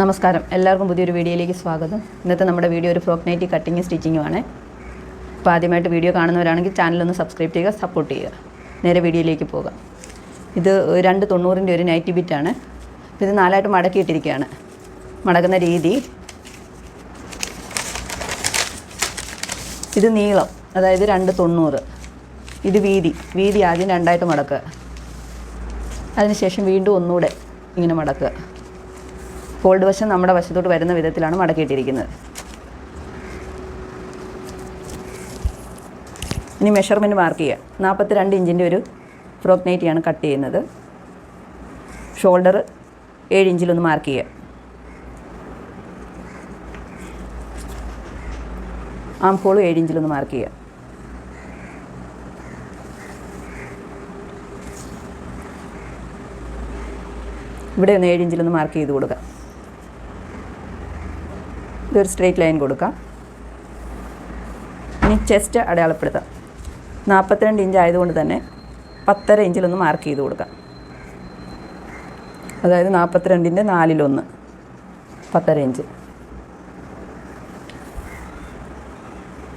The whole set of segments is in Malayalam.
നമസ്കാരം, എല്ലാവർക്കും പുതിയൊരു വീഡിയോയിലേക്ക് സ്വാഗതം. ഇന്നത്തെ നമ്മുടെ വീഡിയോ ഒരു ഫ്രോക്ക് നൈറ്റി കട്ടിങ്ങും സ്റ്റിച്ചിങ്ങുമാണ്. അപ്പോൾ ആദ്യമായിട്ട് വീഡിയോ കാണുന്നവരാണെങ്കിൽ ചാനലൊന്ന് സബ്സ്ക്രൈബ് ചെയ്യുക, സപ്പോർട്ട് ചെയ്യുക. നേരെ വീഡിയോയിലേക്ക് പോകാം. ഇത് 290 ഒരു നൈറ്റി ബിറ്റാണ്. ഇത് 4ആയിട്ട് മടക്കിയിട്ടിരിക്കുകയാണ്. മടക്കുന്ന രീതി, ഇത് നീളം, അതായത് 290. ഇത് വീതി ആദ്യം 2ആയിട്ട് മടക്കുക. അതിനുശേഷം വീണ്ടും ഒന്നുകൂടെ ഇങ്ങനെ മടക്കുക. ഫോൾഡ് വശം നമ്മുടെ വശത്തോട്ട് വരുന്ന വിധത്തിലാണ് മടക്കിയിട്ടിരിക്കുന്നത്. ഇനി മെഷർമെൻറ്റ് മാർക്ക് ചെയ്യുക. 42 ഇഞ്ചിൻ്റെ ഒരു ഫ്രോക്ക് നൈറ്റിയാണ് കട്ട് ചെയ്യുന്നത്. ഷോൾഡർ 7 ഇഞ്ചിലൊന്ന് മാർക്ക് ചെയ്യുക. ആം ഹോൾ 7 ഇഞ്ചിലൊന്ന് മാർക്ക് ചെയ്യുക. ഇവിടെ ഒന്ന് 7 ഇഞ്ചിലൊന്ന് മാർക്ക് ചെയ്ത് കൊടുക്കുക. ഇതൊരു സ്ട്രെയിറ്റ് ലൈൻ കൊടുക്കാം. ഇനി ചെസ്റ്റ് അടയാളപ്പെടുത്താം. 42 ഇഞ്ച് ആയതുകൊണ്ട് തന്നെ 10.5 ഇഞ്ചിലൊന്ന് മാർക്ക് ചെയ്ത് കൊടുക്കാം. അതായത് 42ൻ്റെ 4/1 10.5 ഇഞ്ച്.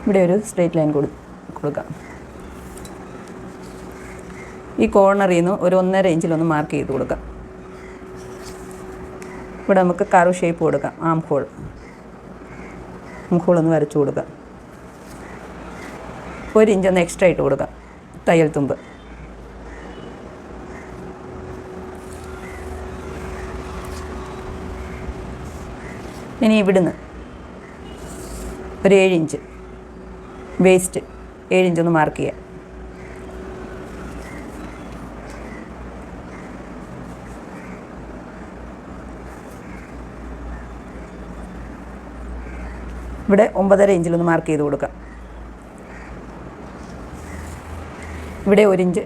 ഇവിടെ ഒരു സ്ട്രെയിറ്റ് ലൈൻ കൊടുക്കാം. ഈ കോർണറിൽ നിന്ന് ഒരു 1.5 ഇഞ്ചിലൊന്ന് മാർക്ക് ചെയ്ത് കൊടുക്കാം. ഇവിടെ നമുക്ക് കർവ് ഷേപ്പ് കൊടുക്കാം. ആം ഹോൾ ഒന്ന് വരച്ചു കൊടുക്കാം. 1 ഇഞ്ച് ഒന്ന് എക്സ്ട്രാ ഇട്ട് കൊടുക്കാം. തയ്യൽ തുമ്പ് ഇനി ഇവിടുന്ന് ഒരു 7 ഇഞ്ച് വേസ്റ്റ് 7 ഇഞ്ച് ഒന്ന് മാർക്ക് ചെയ്യാം. ഇവിടെ 9.5 ഇഞ്ചിലൊന്ന് മാർക്ക് ചെയ്ത് കൊടുക്കാം. ഇവിടെ 1 ഇഞ്ച്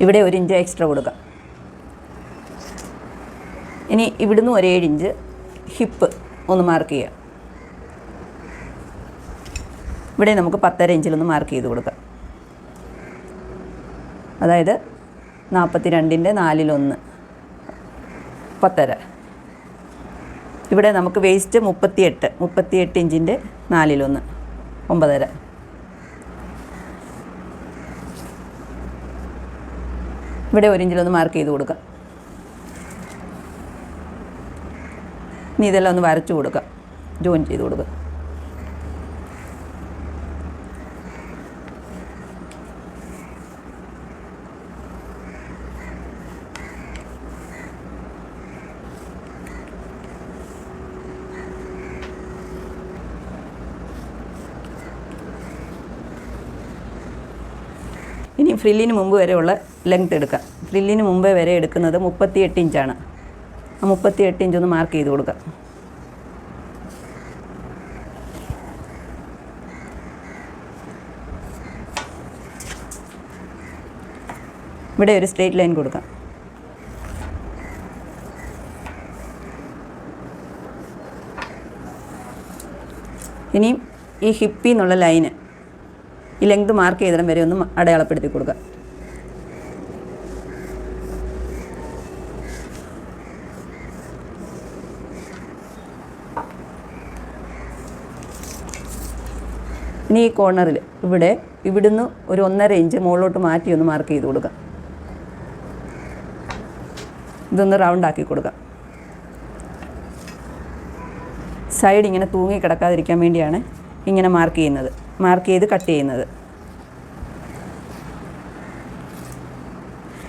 ഇവിടെ 1 ഇഞ്ച് എക്സ്ട്രാ കൊടുക്കാം. ഇനി ഇവിടുന്ന് ഒരു 7 ഇഞ്ച് ഹിപ്പ് ഒന്ന് മാർക്ക് ചെയ്യുക. ഇവിടെ നമുക്ക് 10.5 ഇഞ്ചിലൊന്ന് മാർക്ക് ചെയ്ത് കൊടുക്കാം. അതായത് 42ൻ്റെ 4/1 10.5. ഇവിടെ നമുക്ക് വേസ്റ്റ് 38 ഇഞ്ചിൻ്റെ 4/1 9.5. ഇവിടെ 1 ഇഞ്ചിലൊന്ന് മാർക്ക് ചെയ്ത് കൊടുക്കാം. ഇനി ഇതെല്ലാം ഒന്ന് വരച്ചു കൊടുക്കാം. ജോയിൻ ചെയ്ത് കൊടുക്കുക. ഇനി ഫ്രില്ലിന് മുമ്പ് വരെയുള്ള ലെങ്ത് എടുക്കാം. ഫ്രില്ലിന് മുമ്പേ വരെ എടുക്കുന്നത് 38 ഇഞ്ചാണ്. ആ 38 ഇഞ്ച് ഒന്ന് മാർക്ക് ചെയ്ത് കൊടുക്കാം. ഇവിടെ ഒരു സ്ട്രെയിറ്റ് ലൈൻ കൊടുക്കാം. ഇനിയും ഈ ഹിപ്പിൽ നിന്നുള്ള ലൈന് ഈ ലെങ്ത് മാർക്ക് ചെയ്തിടം വരെ ഒന്ന് അടയാളപ്പെടുത്തി കൊടുക്കുക. ഇനി ഈ കോർണറിൽ ഇവിടുന്ന് ഒരു 1.5 ഇഞ്ച് മുകളിലോട്ട് മാറ്റി ഒന്ന് മാർക്ക് ചെയ്ത് കൊടുക്കുക. ഇതൊന്ന് റൗണ്ട് ആക്കി കൊടുക്കാം. സൈഡ് ഇങ്ങനെ തൂങ്ങി കിടക്കാതിരിക്കാൻ വേണ്ടിയാണ് ഇങ്ങനെ മാർക്ക് ചെയ്ത് കട്ട് ചെയ്യുന്നത്.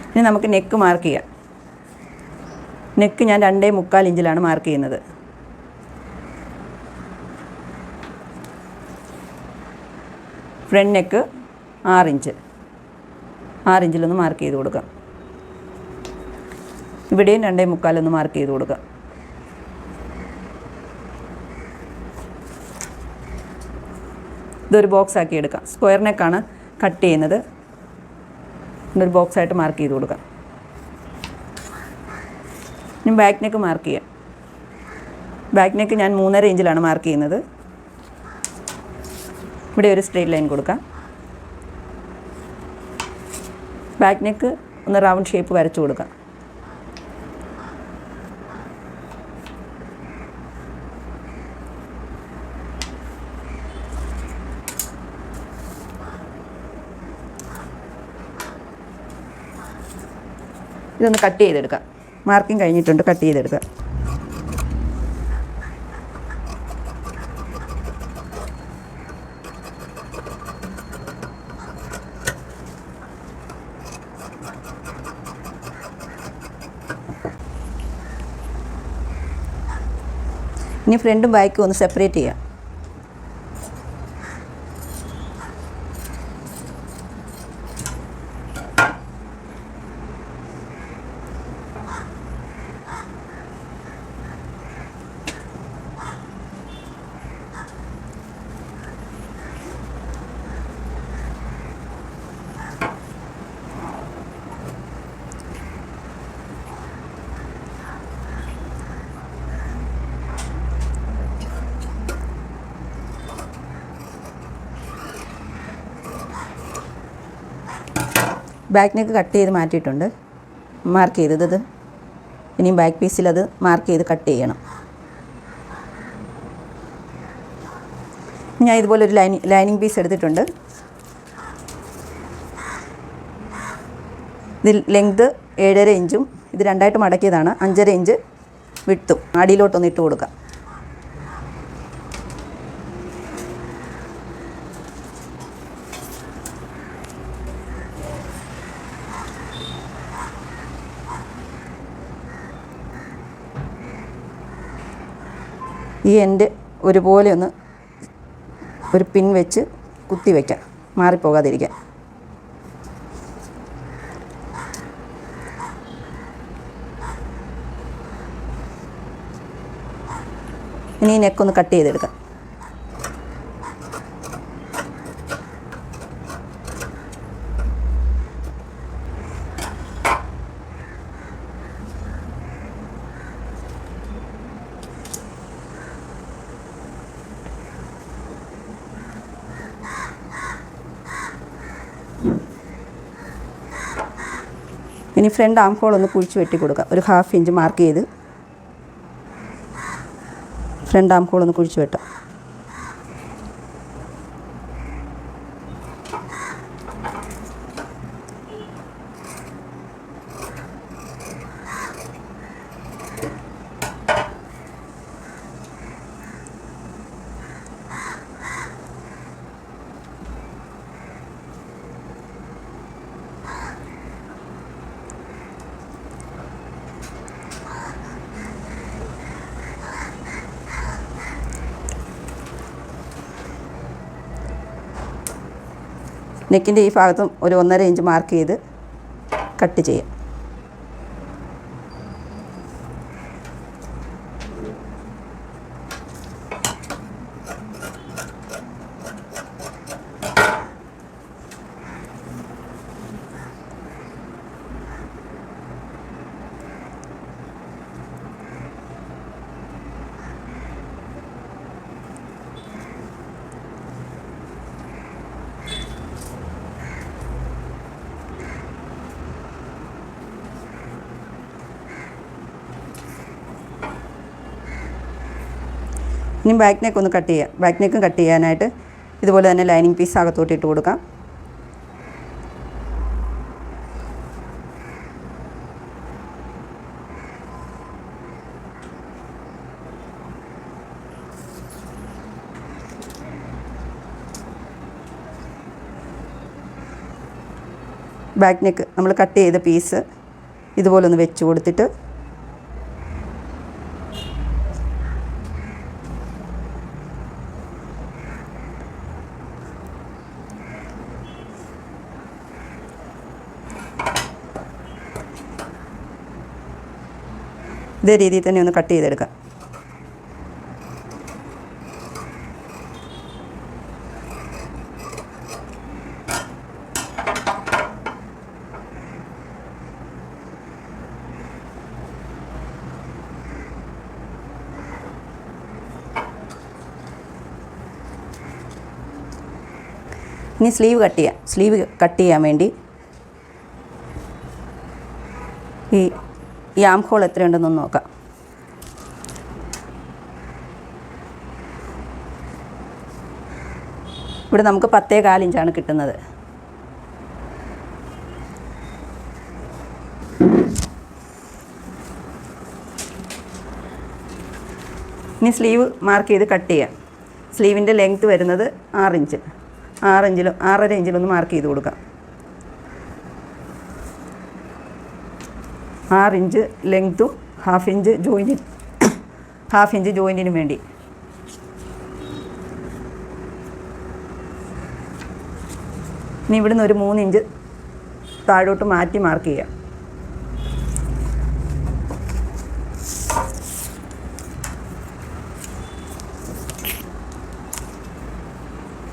ഇനി നമുക്ക് നെക്ക് മാർക്ക് ചെയ്യാം. നെക്ക് ഞാൻ 2.25 ഇഞ്ചിലാണ് മാർക്ക് ചെയ്യുന്നത്. ഫ്രണ്ട് നെക്ക് 6 ഇഞ്ച് 6 ഇഞ്ചിലൊന്ന് മാർക്ക് ചെയ്ത് കൊടുക്കാം. ഇവിടെയും 2.25 ഒന്ന് മാർക്ക് ചെയ്ത് കൊടുക്കാം. ഇതൊരു ബോക്സ് ആക്കി എടുക്കാം. സ്ക്വയർ നെക്കാണ് കട്ട് ചെയ്യുന്നത്. ഇതൊരു ബോക്സായിട്ട് മാർക്ക് ചെയ്ത് കൊടുക്കാം. ഇനി ബാക്ക് നെക്ക് മാർക്ക് ചെയ്യാം. ബാക്ക് നെക്ക് ഞാൻ 3.5 ഇഞ്ചിലാണ് മാർക്ക് ചെയ്യുന്നത്. ഇവിടെ ഒരു സ്ട്രെയിറ്റ് ലൈൻ കൊടുക്കാം. ബാക്ക് നെക്ക് ഒന്ന് റൗണ്ട് ഷേപ്പ് വരച്ചു കൊടുക്കാം. ഇതൊന്ന് കട്ട് ചെയ്തെടുക്കാം. മാർക്കിങ് കഴിഞ്ഞിട്ടുണ്ട്, കട്ട് ചെയ്തെടുക്കാം. ഇനി ഫ്രണ്ടും ബാക്കും ഒന്ന് സെപ്പറേറ്റ് ചെയ്യാം. ബാക്ക് നെക്ക് കട്ട് ചെയ്ത് മാറ്റിയിട്ടുണ്ട്, മാർക്ക് ചെയ്തത്. ഇനിയും ബാക്ക് പീസിൽ അത് മാർക്ക് ചെയ്ത് കട്ട് ചെയ്യണം. ഞാൻ ഇതുപോലെ ഒരു ലൈനിങ് പീസ് എടുത്തിട്ടുണ്ട്. ഇതിൽ ലെങ്ത് 7.5 ഇഞ്ചും ഇത് രണ്ടായിട്ട് മടക്കിയതാണ്. 5.5 ഇഞ്ച് വിട്ടും അടിയിലോട്ടൊന്ന് ഇട്ട് കൊടുക്കാം. ഈ എൻഡ് ഒരുപോലെ ഒന്ന് ഒരു പിൻ വെച്ച് കുത്തി വയ്ക്കാം, മാറിപ്പോകാതിരിക്കാൻ. ഇനി ഈ നെക്കൊന്ന് കട്ട് ചെയ്തെടുക്കാം. ഇനി ഫ്രണ്ട് ആം ഹോൾ ഒന്ന് കുഴിച്ച് വെട്ടി കൊടുക്കാം. ഒരു 1/2 ഇഞ്ച് മാർക്ക് ചെയ്ത് ഫ്രണ്ട് ആം ഹോൾ ഒന്ന് കുഴിച്ച് വെട്ടാം. നെക്കിൻ്റെ ഈ ഭാഗത്തും ഒരു 1.5 ഇഞ്ച് മാർക്ക് ചെയ്ത് കട്ട് ചെയ്യാം. ഇനി ബാക്ക് നെക്ക് ഒന്ന് കട്ട് ചെയ്യാം. ബാക്ക് നെക്കും കട്ട് ചെയ്യാനായിട്ട് ഇതുപോലെ തന്നെ ലൈനിങ് പീസ് അകത്തോട്ട് ഇട്ട് കൊടുക്കാം. ബാക്ക് നെക്ക് നമ്മൾ കട്ട് ചെയ്ത പീസ് ഇതുപോലെ ഒന്ന് വെച്ച് കൊടുത്തിട്ട് ഇതേ രീതിയിൽ തന്നെ ഒന്ന് കട്ട് ചെയ്തെടുക്കാം. ഇനി സ്ലീവ് കട്ട് ചെയ്യാം. സ്ലീവ് കട്ട് ചെയ്യാൻ വേണ്ടി ഈ ആം ഹോൾ എത്രയുണ്ടെന്നൊന്ന് നോക്കാം. ഇവിടെ നമുക്ക് 10.25 ഇഞ്ചാണ് കിട്ടുന്നത്. ഇനി സ്ലീവ് മാർക്ക് ചെയ്ത് കട്ട് ചെയ്യാം. സ്ലീവിൻ്റെ ലെങ്ത്ത് വരുന്നത് 6 ഇഞ്ച്. 6.5 ഇഞ്ചിലൊന്ന് മാർക്ക് ചെയ്ത് കൊടുക്കാം. 6 ഇഞ്ച് ലെങ്ത്തും ഹാഫ് ഇഞ്ച് ജോയിൻറ്റിന് വേണ്ടി. ഇനി ഇവിടുന്ന് ഒരു 3 ഇഞ്ച് താഴോട്ട് മാറ്റി മാർക്ക് ചെയ്യാം.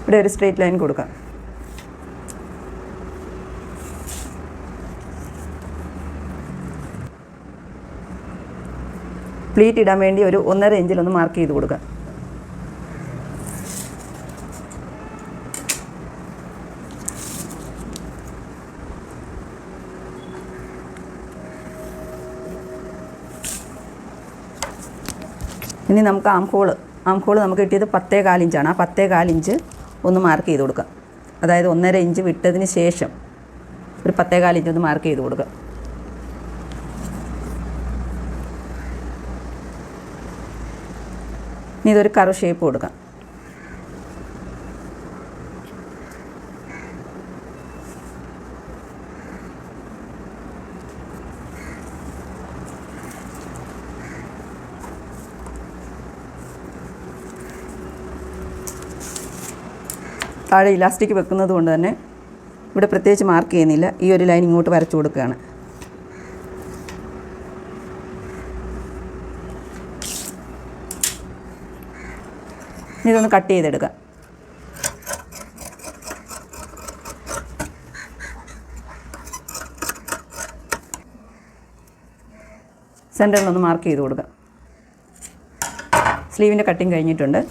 ഇവിടെ ഒരു സ്ട്രെയിറ്റ് ലൈൻ കൊടുക്കാം. പ്ലീറ്റ് ഇടാൻ വേണ്ടി ഒരു 1.5 ഇഞ്ചിലൊന്ന് മാർക്ക് ചെയ്ത് കൊടുക്കാം. ഇനി നമുക്ക് ആം ഹോൾ നമുക്ക് കിട്ടിയത് 10.25 ഇഞ്ചാണ്. ആ 10.25 ഇഞ്ച് ഒന്ന് മാർക്ക് ചെയ്ത് കൊടുക്കാം. അതായത് 1.5 ഇഞ്ച് വിട്ടതിന് ശേഷം ഒരു 10.25 ഇഞ്ച് ഒന്ന് മാർക്ക് ചെയ്ത് കൊടുക്കാം. ഇനി ഇതൊരു കർവ് ഷേപ്പ് കൊടുക്കാം. താഴെ ഇലാസ്റ്റിക് വെക്കുന്നത് കൊണ്ട് തന്നെ ഇവിടെ പ്രത്യേകിച്ച് മാർക്ക് ചെയ്യുന്നില്ല. ഈ ഒരു ലൈൻ ഇങ്ങോട്ട് വരച്ചു കൊടുക്കുകയാണ്. ഇതൊന്ന് കട്ട് ചെയ്തെടുക്കാം. സെൻറ്ററിലൊന്ന് മാർക്ക് ചെയ്ത് കൊടുക്കാം. സ്ലീവിൻ്റെ കട്ടിങ് കഴിഞ്ഞിട്ടുണ്ട്.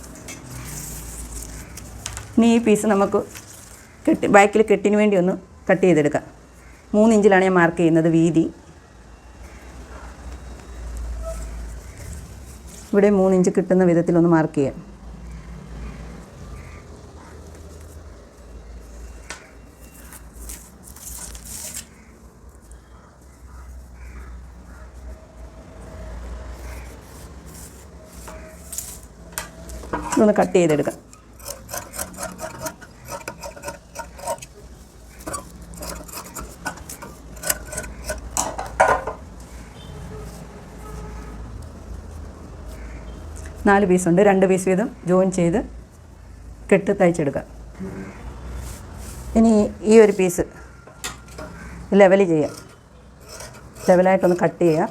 ഇനി ഈ പീസ് നമുക്ക് ബാക്കിൽ കെട്ടിന് വേണ്ടി ഒന്ന് കട്ട് ചെയ്തെടുക്കാം. 3 ഇഞ്ചിലാണ് ഞാൻ മാർക്ക് ചെയ്യുന്നത് വീതി. ഇവിടെ 3 ഇഞ്ച് കിട്ടുന്ന വിധത്തിലൊന്ന് മാർക്ക് ചെയ്യാം. ഇതൊന്ന് കട്ട് ചെയ്തെടുക്കാം. നാല് പീസുണ്ട്. 2 പീസ് വീതം ജോയിൻ ചെയ്ത് കെട്ട് തയ്ച്ചെടുക്കാം. ഇനി ഈ ഒരു പീസ് ലെവൽ ചെയ്യാം. ലെവലായിട്ടൊന്ന് കട്ട് ചെയ്യാം.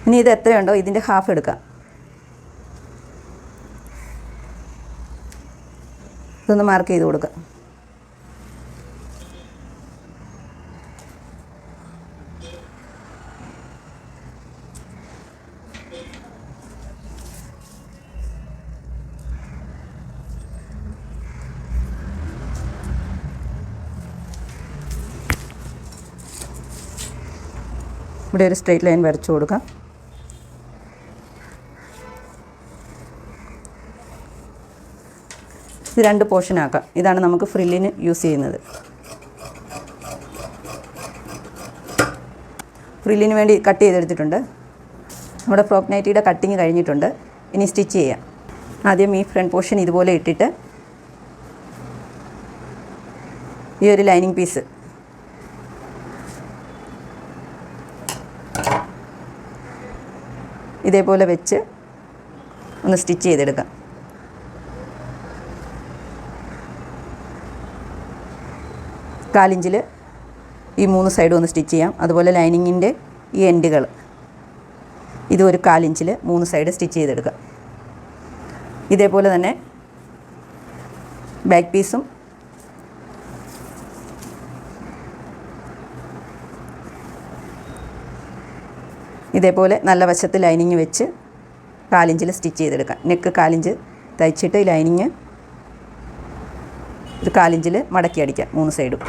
ഇനി ഇത് എത്രയുണ്ടോ ഇതിൻ്റെ ഹാഫ് എടുക്കാം. ഇതൊന്ന് മാർക്ക് ചെയ്ത് കൊടുക്കാം. ഇവിടെ ഒരു സ്ട്രെയിറ്റ് ലൈൻ വരച്ചു കൊടുക്കാം. ഇത് 2 പോർഷനാക്കാം. ഇതാണ് നമുക്ക് ഫ്രില്ലിന് യൂസ് ചെയ്യുന്നത്. ഫ്രില്ലിന് വേണ്ടി കട്ട് ചെയ്തെടുത്തിട്ടുണ്ട്. നമ്മുടെ ഫ്രോക്ക് നൈറ്റിയുടെ കട്ടിങ് കഴിഞ്ഞിട്ടുണ്ട്. ഇനി സ്റ്റിച്ച് ചെയ്യാം. ആദ്യം ഈ ഫ്രണ്ട് പോർഷൻ ഇതുപോലെ ഇട്ടിട്ട് ഈ ഒരു ലൈനിങ് പീസ് ഇതേപോലെ വെച്ച് ഒന്ന് സ്റ്റിച്ച് ചെയ്തെടുക്കാം. കാലിഞ്ചിൽ ഈ 3 സൈഡും ഒന്ന് സ്റ്റിച്ച് ചെയ്യാം. അതുപോലെ ലൈനിങ്ങിൻ്റെ ഈ എൻഡുകൾ ഇത് ഒരു 1/4 ഇഞ്ചിൽ 3 സൈഡ് സ്റ്റിച്ച് ചെയ്തെടുക്കാം. ഇതേപോലെ തന്നെ ബാക്ക് പീസും ഇതേപോലെ നല്ല വശത്ത് ലൈനിങ് വെച്ച് 1/4 ഇഞ്ചിൽ സ്റ്റിച്ച് ചെയ്തെടുക്കാം. നെക്ക് 1/4 ഇഞ്ച് തയ്ച്ചിട്ട് ലൈനിങ് ഒരു 1/4 ഇഞ്ചിൽ മടക്കി അടിക്കാം 3 സൈഡും.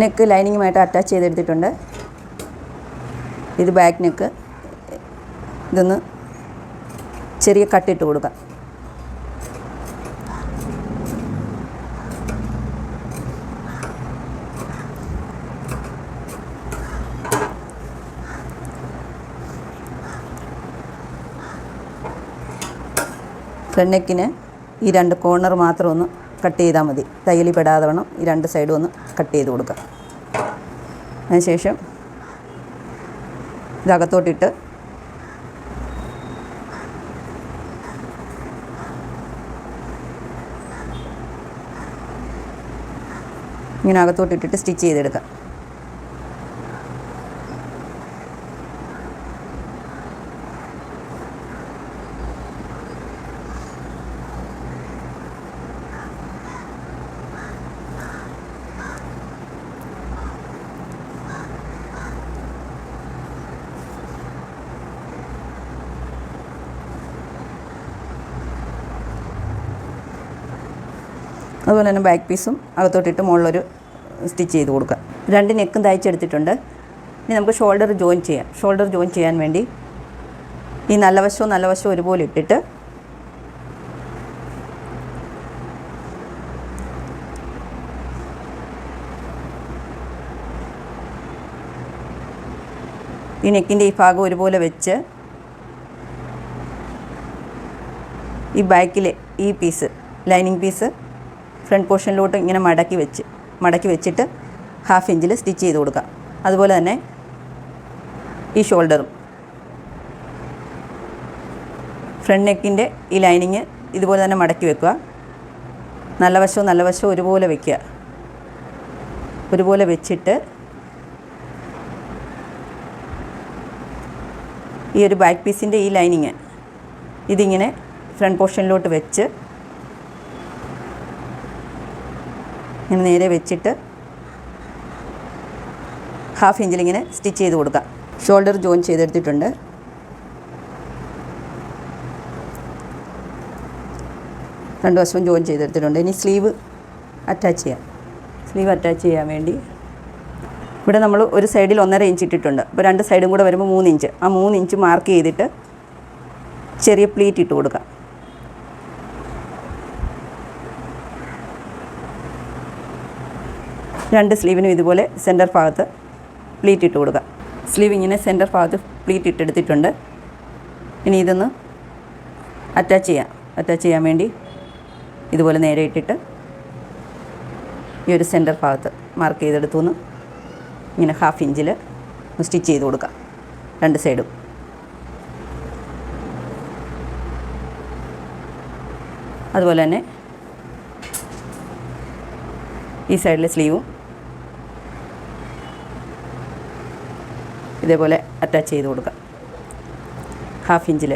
നെക്ക് ലൈനിങ്ങുമായിട്ട് അറ്റാച്ച് ചെയ്തെടുത്തിട്ടുണ്ട്. ഇത് ബാക്ക് നെക്ക്. ഇതൊന്ന് ചെറിയ കട്ടിട്ട് കൊടുക്കാം. ഫ്രണ്ട് നെക്കിന് ഈ 2 കോർണർ മാത്രം ഒന്ന് കട്ട് ചെയ്താൽ മതി. തയ്യലിൽ പെടാതെ വേണം ഈ 2 സൈഡും ഒന്ന് കട്ട് ചെയ്ത് കൊടുക്കാം. അതിനുശേഷം ഇതകത്തോട്ടിട്ട് ഇങ്ങനെ അകത്തോട്ടിട്ടിട്ട് സ്റ്റിച്ച് ചെയ്തെടുക്കാം. അതുപോലെ തന്നെ ബാക്ക് പീസും അകത്തോട്ടിട്ട് മുകളിലൊരു സ്റ്റിച്ച് ചെയ്ത് കൊടുക്കുക. 2 നെക്കും തയ്ച്ചെടുത്തിട്ടുണ്ട്. ഇനി നമുക്ക് ഷോൾഡർ ജോയിൻ ചെയ്യാം. ഷോൾഡർ ജോയിൻ ചെയ്യാൻ വേണ്ടി ഈ നല്ല വശവും ഒരുപോലെ ഇട്ടിട്ട് ഈ നെക്കിൻ്റെ ഈ ഭാഗം ഒരുപോലെ വെച്ച് ഈ ബാക്കിലെ ഈ പീസ് ലൈനിങ് പീസ് ഫ്രണ്ട് പോർഷനിലോട്ട് ഇങ്ങനെ മടക്കി വെച്ചിട്ട് 1/2 ഇഞ്ചിൽ സ്റ്റിച്ച് ചെയ്ത് കൊടുക്കാം. അതുപോലെ തന്നെ ഈ ഷോൾഡറും ഫ്രണ്ട് നെക്കിൻ്റെ ഈ ലൈനിങ് ഇതുപോലെ തന്നെ മടക്കി വെക്കുക. നല്ല വശവും ഒരുപോലെ വയ്ക്കുക. ഒരുപോലെ വെച്ചിട്ട് ഈ ഒരു ബാക്ക് പീസിൻ്റെ ഈ ലൈനിങ് ഇതിങ്ങനെ ഫ്രണ്ട് പോർഷനിലോട്ട് വെച്ച് ഇങ്ങനെ നേരെ വെച്ചിട്ട് 1/2 ഇഞ്ചിൽ ഇങ്ങനെ സ്റ്റിച്ച് ചെയ്ത് കൊടുക്കാം. ഷോൾഡർ ജോയിൻ ചെയ്തെടുത്തിട്ടുണ്ട്. രണ്ട് വശവും ജോയിൻ ചെയ്തെടുത്തിട്ടുണ്ട്. ഇനി സ്ലീവ് അറ്റാച്ച് ചെയ്യാം. സ്ലീവ് അറ്റാച്ച് ചെയ്യാൻ വേണ്ടി ഇവിടെ നമ്മൾ ഒരു സൈഡിൽ 1.5 ഇഞ്ച് ഇട്ടിട്ടുണ്ട്. അപ്പോൾ 2 സൈഡും കൂടെ വരുമ്പോൾ 3 ഇഞ്ച്. ആ 3 ഇഞ്ച് മാർക്ക് ചെയ്തിട്ട് ചെറിയ പ്ലീറ്റ് ഇട്ട് കൊടുക്കാം. രണ്ട് സ്ലീവിനും ഇതുപോലെ സെൻറ്റർ ഭാഗത്ത് പ്ലീറ്റ് ഇട്ട് കൊടുക്കുക. സ്ലീവ് ഇങ്ങനെ സെൻറ്റർ ഭാഗത്ത് പ്ലീറ്റ് ഇട്ടെടുത്തിട്ടുണ്ട്. ഇനി ഇതൊന്ന് അറ്റാച്ച് ചെയ്യാൻ വേണ്ടി ഇതുപോലെ നേരെ ഇട്ടിട്ട് ഈ ഒരു സെൻറ്റർ ഭാഗത്ത് മാർക്ക് ചെയ്തെടുത്തുനിന്ന് ഇങ്ങനെ 1/2 ഇഞ്ചിൽ സ്റ്റിച്ച് ചെയ്ത് കൊടുക്കാം 2 സൈഡും. അതുപോലെ തന്നെ ഈ സൈഡിലെ സ്ലീവും ഇതേപോലെ അറ്റാച്ച് ചെയ്ത് കൊടുക്കാം 1/2 ഇഞ്ചിൽ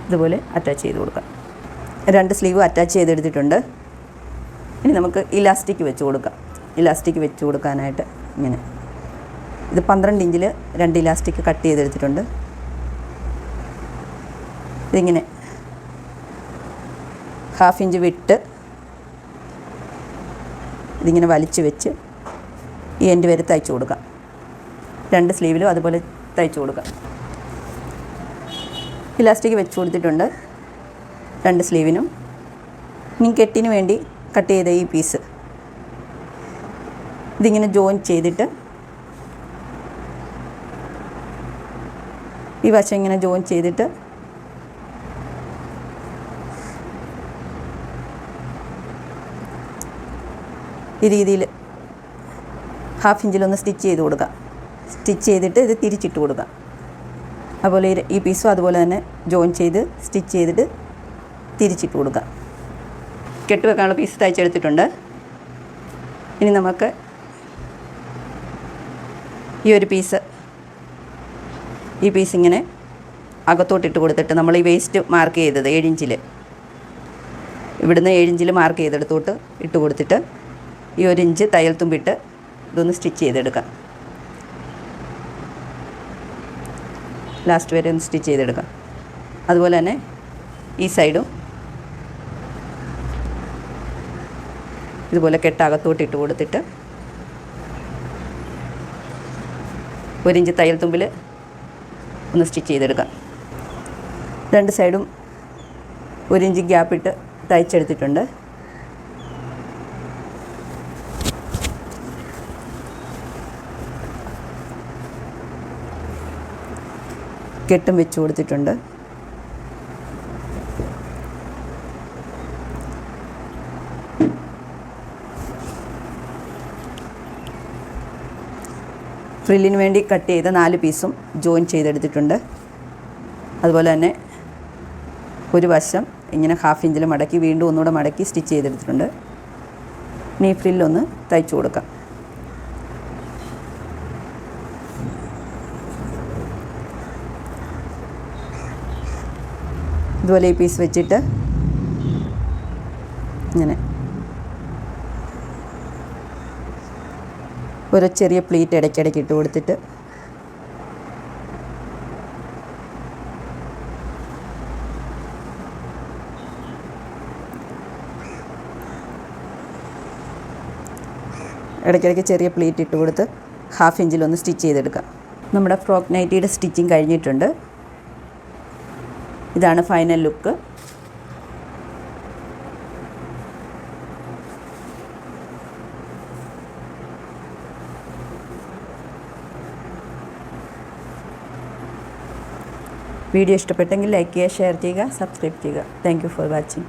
ഇതുപോലെ അറ്റാച്ച് ചെയ്ത് കൊടുക്കാം. 2 സ്ലീവ് അറ്റാച്ച് ചെയ്തെടുത്തിട്ടുണ്ട്. ഇനി നമുക്ക് ഇലാസ്റ്റിക് വെച്ച് കൊടുക്കാം. ഇലാസ്റ്റിക് വെച്ച് കൊടുക്കാനായിട്ട് ഇങ്ങനെ ഇത് 12 ഇഞ്ചിൽ 2 ഇലാസ്റ്റിക് കട്ട് ചെയ്തെടുത്തിട്ടുണ്ട്. ഇതിങ്ങനെ 1/2 ഇഞ്ച് വിട്ട് ഇതിങ്ങനെ വലിച്ച് വെച്ച് ഈ എൻഡ് വരെ തയ്ച്ച് കൊടുക്കാം. 2 സ്ലീവിലും അതുപോലെ തയ്ച്ച് കൊടുക്കാം. ഇലാസ്റ്റിക് വെച്ച് കൊടുത്തിട്ടുണ്ട് 2 സ്ലീവിനും. ഇനി കെട്ടിന് വേണ്ടി കട്ട് ചെയ്ത ഈ പീസ് ഇതിങ്ങനെ ജോയിൻ ചെയ്തിട്ട് ഈ വശം ഇങ്ങനെ ജോയിൻ ചെയ്തിട്ട് ഈ രീതിയിൽ 1/2 ഇഞ്ചിലൊന്ന് സ്റ്റിച്ച് ചെയ്ത് കൊടുക്കാം. സ്റ്റിച്ച് ചെയ്തിട്ട് ഇത് തിരിച്ചിട്ട് കൊടുക്കാം. അതുപോലെ ഈ പീസും അതുപോലെ തന്നെ ജോയിൻ ചെയ്ത് സ്റ്റിച്ച് ചെയ്തിട്ട് തിരിച്ചിട്ട് കൊടുക്കാം. കെട്ട് വെക്കാനുള്ള പീസ് തയ്ച്ചെടുത്തിട്ടുണ്ട്. ഇനി നമുക്ക് ഈ പീസ് ഇങ്ങനെ അകത്തോട്ടിട്ട് കൊടുത്തിട്ട് നമ്മൾ ഈ വേസ്റ്റ് മാർക്ക് ചെയ്തത് 7 ഇഞ്ചിൽ ഇവിടുന്ന് 7 ഇഞ്ചിൽ മാർക്ക് ചെയ്തെടുത്തോട്ട് ഇട്ട് കൊടുത്തിട്ട് ഈ 1 ഇഞ്ച് തയ്യൽ തുമ്പിട്ട് ഇതൊന്ന് സ്റ്റിച്ച് ചെയ്തെടുക്കാം. ലാസ്റ്റ് വരെ ഒന്ന് സ്റ്റിച്ച് ചെയ്തെടുക്കാം. അതുപോലെ തന്നെ ഈ സൈഡും ഇതുപോലെ കെട്ടകത്തോട്ട് ഇട്ട് കൊടുത്തിട്ട് 1 ഇഞ്ച് തയ്യൽ തുമ്പിൽ ഒന്ന് സ്റ്റിച്ച് ചെയ്തെടുക്കാം. 2 സൈഡും 1 ഇഞ്ച് ഗ്യാപ്പിട്ട് തയ്ച്ചെടുത്തിട്ടുണ്ട്. കെട്ടും വെച്ച് കൊടുത്തിട്ടുണ്ട്. ഫ്രില്ലിന് വേണ്ടി കട്ട് ചെയ്ത 4 പീസും ജോയിൻ ചെയ്തെടുത്തിട്ടുണ്ട്. അതുപോലെ തന്നെ ഒരു വശം ഇങ്ങനെ 1/2 ഇഞ്ചിൽ മടക്കി വീണ്ടും ഒന്നുകൂടെ മടക്കി സ്റ്റിച്ച് ചെയ്തെടുത്തിട്ടുണ്ട്. ഇനി ഫ്രില്ലൊന്ന് തയ്ച്ചു കൊടുക്കാം. ഇതുപോലെ ഈ പീസ് വെച്ചിട്ട് ഇങ്ങനെ ഒരു ചെറിയ പ്ലീറ്റ് ഇടയ്ക്കിടയ്ക്ക് ഇട്ട് കൊടുത്തിട്ട് ഇടയ്ക്കിടയ്ക്ക് ചെറിയ പ്ലീറ്റ് ഇട്ട് കൊടുത്ത് 1/2 ഇഞ്ചിലൊന്ന് സ്റ്റിച്ച് ചെയ്തെടുക്കാം. നമ്മുടെ ഫ്രോക്ക് നൈറ്റിയുടെ സ്റ്റിച്ചിങ് കഴിഞ്ഞിട്ടുണ്ട്. ഇതാണ് ഫൈനൽ ലുക്ക്. വീഡിയോ ഇഷ്ടപ്പെട്ടെങ്കിൽ ലൈക്ക് ചെയ്യുക, ഷെയർ ചെയ്യുക, സബ്സ്ക്രൈബ് ചെയ്യുക. Thank you for watching.